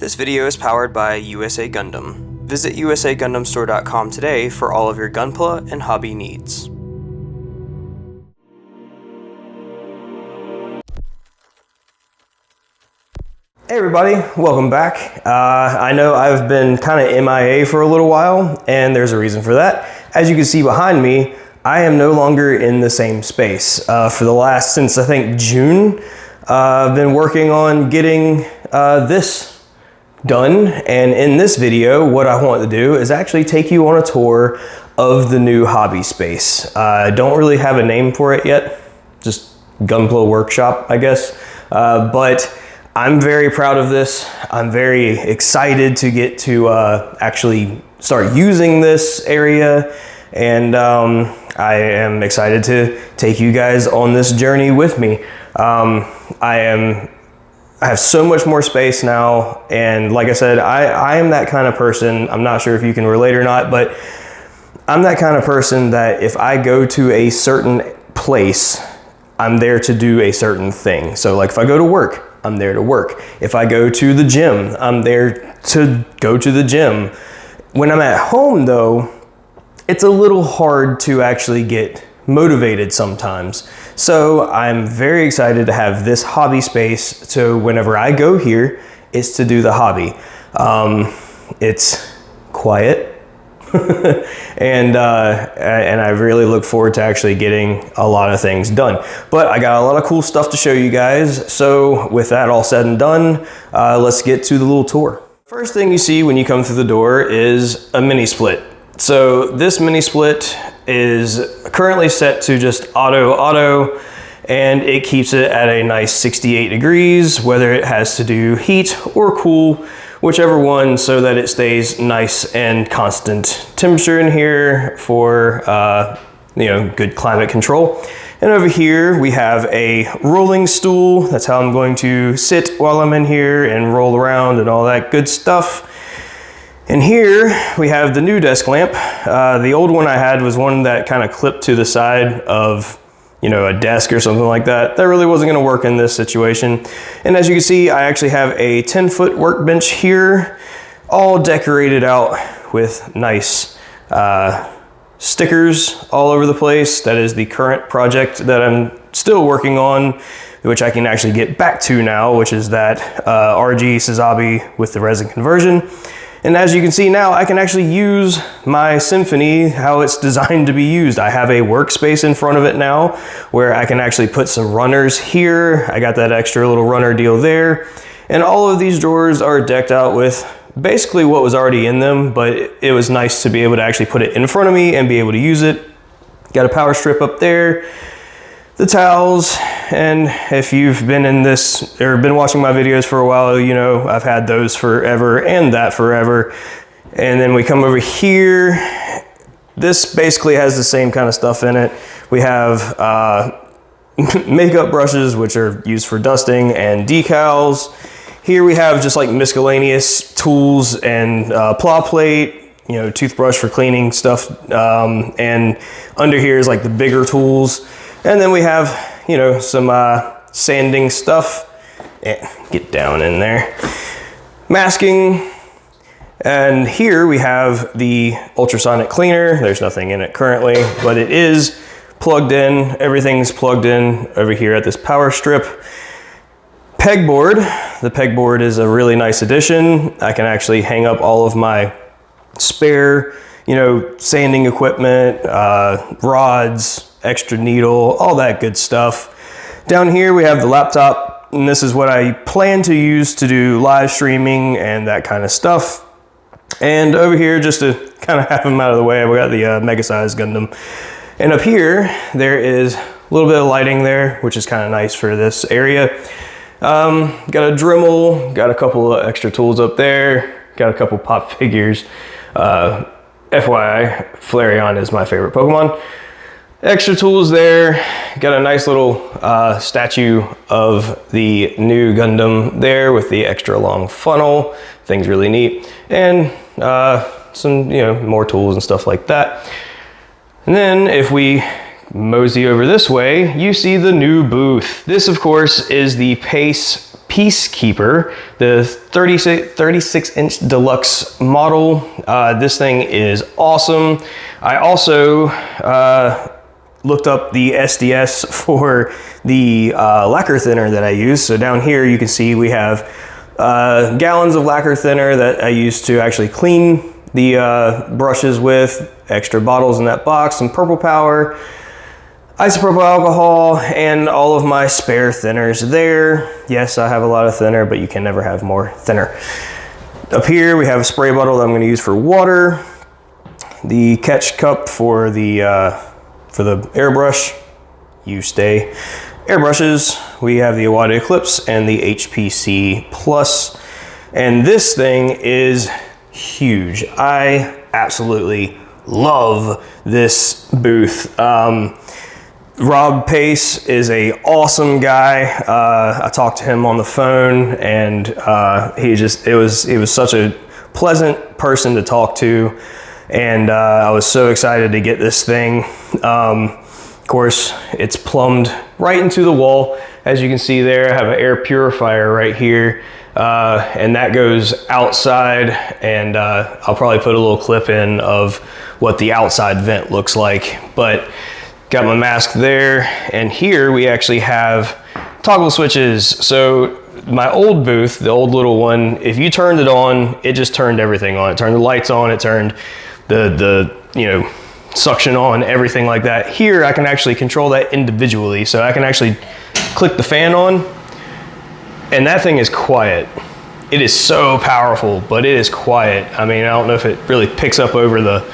This video is powered by USA Gundam. Visit usagundamstore.com today for all of your Gunpla and hobby needs. Hey everybody, welcome back. I know I've been kind of MIA for a little while, and there's a reason for that. As you can see behind me, I am no longer in the same space. Since I think June, I've been working on getting this done, and in this video what I want to do is actually take you on a tour of the new hobby space. I don't really have a name for it yet, just Gunpla Workshop, I guess, but I'm very proud of this. I'm very excited to get to actually start using this area, and I am excited to take you guys on this journey with me. I have so much more space now, and like I said, I am that kind of person. I'm not sure if you can relate or not, but I'm that kind of person that if I go to a certain place, I'm there to do a certain thing. So like if I go to work, I'm there to work. If I go to the gym, I'm there to go to the gym. When I'm at home though, it's a little hard to actually get motivated sometimes. So I'm very excited to have this hobby space. So whenever I go here, it's to do the hobby. It's quiet and I really look forward to actually getting a lot of things done. But I got a lot of cool stuff to show you guys. So with that all said and done, let's get to the little tour. First thing you see when you come through the door is a mini split. So this mini split is currently set to just auto, and it keeps it at a nice 68 degrees, whether it has to do heat or cool, whichever one, so that it stays nice and constant temperature in here for good climate control. And over here we have a rolling stool. That's how I'm going to sit while I'm in here and roll around and all that good stuff. And here we have the new desk lamp. The old one I had was one that kind of clipped to the side of a desk or something like that. That really wasn't gonna work in this situation. And as you can see, I actually have a 10-foot workbench here, all decorated out with nice stickers all over the place. That is the current project that I'm still working on, which I can actually get back to now, which is that RG Sazabi with the resin conversion. And as you can see now, I can actually use my Symphony how it's designed to be used. I have a workspace in front of it now where I can actually put some runners here. I got that extra little runner deal there. And all of these drawers are decked out with basically what was already in them, but it was nice to be able to actually put it in front of me and be able to use it. Got a power strip up there, the towels, and if you've been in this or been watching my videos for a while, I've had those forever and that forever. And then we come over here. This basically has the same kind of stuff in it. We have makeup brushes, which are used for dusting, and decals. Here we have just like miscellaneous tools and plow plate, toothbrush for cleaning stuff. And under here is like the bigger tools. And then we have some sanding stuff. Get down in there. Masking. And here we have the ultrasonic cleaner. There's nothing in it currently, but it is plugged in. Everything's plugged in over here at this power strip. Pegboard. The pegboard is a really nice addition. I can actually hang up all of my spare, sanding equipment, rods, extra needle, all that good stuff. Down here we have the laptop, and this is what I plan to use to do live streaming and that kind of stuff. And over here, just to kind of have them out of the way, we got the mega size Gundam. And up here, there is a little bit of lighting there, which is kind of nice for this area. Got a Dremel, got a couple of extra tools up there, got a couple pop figures. FYI, Flareon is my favorite Pokemon. Extra tools there. Got a nice little statue of the new Gundam there with the extra long funnel. Thing's really neat. And some, more tools and stuff like that. And then if we mosey over this way, you see the new booth. This, of course, is the Pace Peacekeeper, the 36 inch deluxe model. This thing is awesome. I also looked up the SDS for the lacquer thinner that I use. So down here you can see we have gallons of lacquer thinner that I use to actually clean the brushes with, extra bottles in that box, some Purple Power, isopropyl alcohol, and all of my spare thinners there. Yes, I have a lot of thinner, but you can never have more thinner. Up here we have a spray bottle that I'm going to use for water, the catch cup for the airbrush. You stay airbrushes. We have the Iwata Eclipse and the HPC Plus, and this thing is huge. I absolutely love this booth. Rob Pace is a awesome guy. I talked to him on the phone, and he was such a pleasant person to talk to, and I was so excited to get this thing. Of course, it's plumbed right into the wall. As you can see there, I have an air purifier right here, and that goes outside, and I'll probably put a little clip in of what the outside vent looks like. But got my mask there, and here we actually have toggle switches. So my old booth, the old little one, if you turned it on, it just turned everything on. It turned the lights on, it turned the suction on, everything like that. Here I can actually control that individually. So I can actually click the fan on, and that thing is quiet. It is so powerful, but it is quiet. I mean, I don't know if it really picks up over the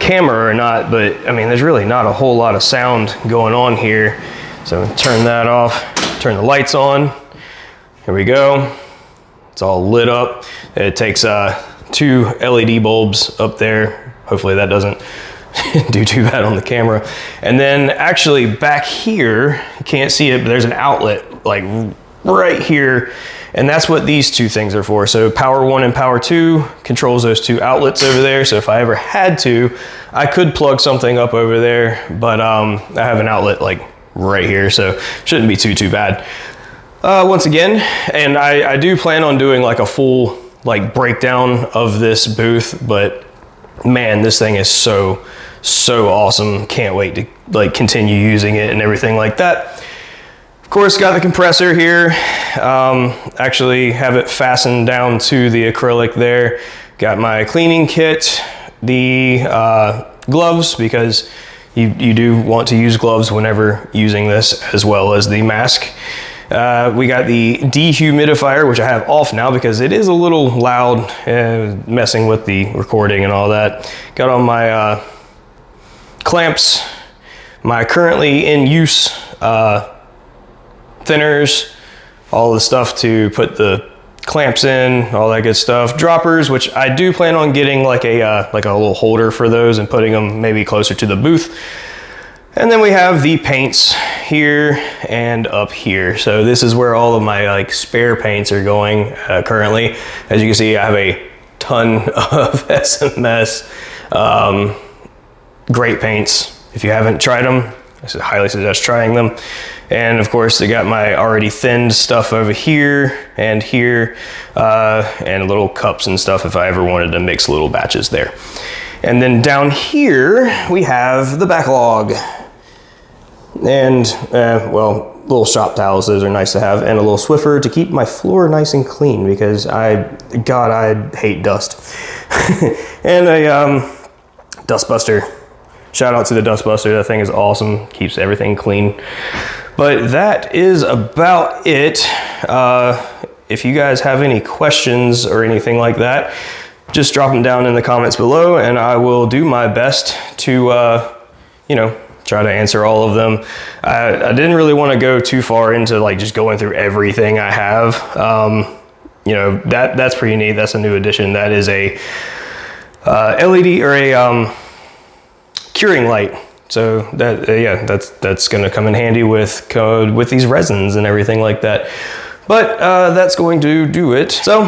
camera or not, but I mean, there's really not a whole lot of sound going on here. So turn that off, turn the lights on. Here we go. It's all lit up. It takes 2 LED bulbs up there. Hopefully that doesn't do too bad on the camera. And then actually back here, you can't see it, but there's an outlet like right here. And that's what these 2 things are for. So power 1 and power 2 controls those 2 outlets over there. So if I ever had to, I could plug something up over there, but I have an outlet like right here, so shouldn't be too bad. Once again, and I do plan on doing like a full like breakdown of this booth, but man, this thing is so awesome. Can't wait to like continue using it and everything like that. Of course, got the compressor here. Actually have it fastened down to the acrylic there. Got my cleaning kit, the gloves, because you do want to use gloves whenever using this, as well as the mask. We got the dehumidifier, which I have off now because it is a little loud, messing with the recording and all that. Got on my clamps, my currently in use thinners, all the stuff to put the clamps in, all that good stuff. Droppers, which I do plan on getting like a little holder for those and putting them maybe closer to the booth. And then we have the paints here and up here. So this is where all of my like spare paints are going currently. As you can see, I have a ton of SMS. Great paints. If you haven't tried them, I highly suggest trying them. And of course, I got my already thinned stuff over here, and little cups and stuff if I ever wanted to mix little batches there. And then down here, we have the backlog. And, well, little shop towels, those are nice to have, and a little Swiffer to keep my floor nice and clean, because I hate dust. And a dust buster. Shout out to the dust buster, that thing is awesome, keeps everything clean. But that is about it. If you guys have any questions or anything like that, just drop them down in the comments below, and I will do my best to, try to answer all of them. I didn't really want to go too far into like just going through everything I have. That's pretty neat. That's a new addition. That is a LED or a curing light. So that that's going to come in handy with these resins and everything like that. But that's going to do it. So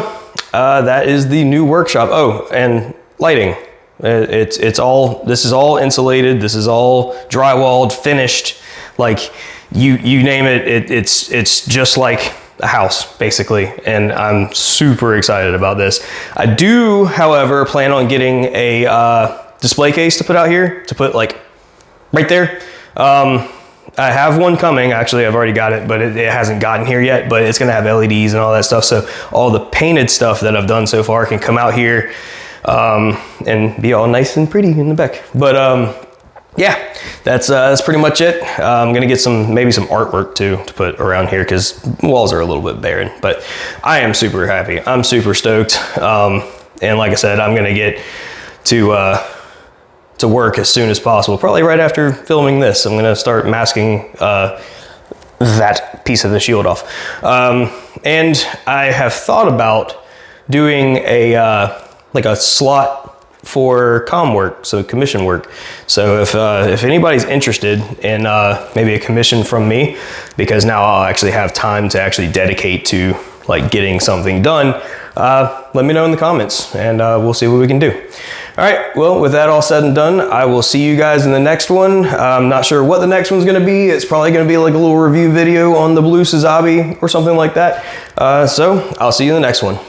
that is the new workshop. Oh, and lighting. This is all insulated. This is all drywalled, finished. Like you name it, it's just like a house basically, and I'm super excited about this. I do, however, plan on getting a display case to put out here, to put like right there. I have one coming, actually. I've already got it, but it hasn't gotten here yet, but it's gonna have LEDs and all that stuff, so all the painted stuff that I've done so far can come out here and be all nice and pretty in the back. But yeah, that's pretty much it. I'm gonna get maybe some artwork too to put around here, because walls are a little bit barren, but I am super happy. I'm super stoked. And like I said, I'm gonna get to work as soon as possible, probably right after filming this. I'm gonna start masking that piece of the shield off. And I have thought about doing like a slot for comm work, so commission work. So if anybody's interested in maybe a commission from me, because now I'll actually have time to actually dedicate to like getting something done, let me know in the comments, and we'll see what we can do. All right, well, with that all said and done, I will see you guys in the next one. I'm not sure what the next one's gonna be. It's probably gonna be like a little review video on the blue Sazabi or something like that. So I'll see you in the next one.